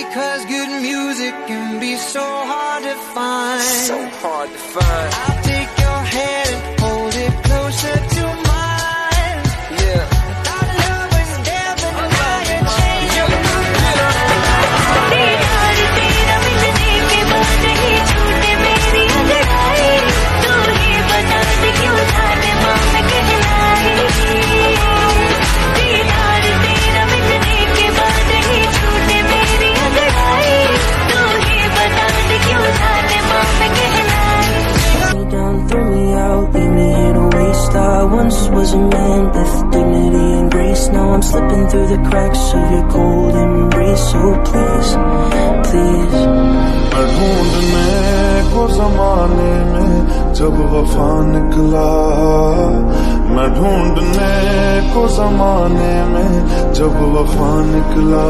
Because good music can be so hard to find. So hard to find. I'll take your hand and hold it closer to mine. Yeah. Our love was there, but now you changed your mind. दीदार तेरा मिलने के बाद ही छूटे मेरी अंगड़ाई, तू ही बता दे क्यों जाने माँ मैं कहलाई। दीदार तेरा मिलने के बाद ही छूटे मेरी अंगड़ाई, तू ही बता दे क्यों जाने माँ मैं कहलाई। Me down, throw me out, leave me here to waste. I once was a man with dignity and grace. Now I'm slipping through the cracks of your cold embrace. So please, please. मैं ढूंढने को जमाने में जब वफा निकला, मैं ढूंढने को जमाने में जब वफा निकला।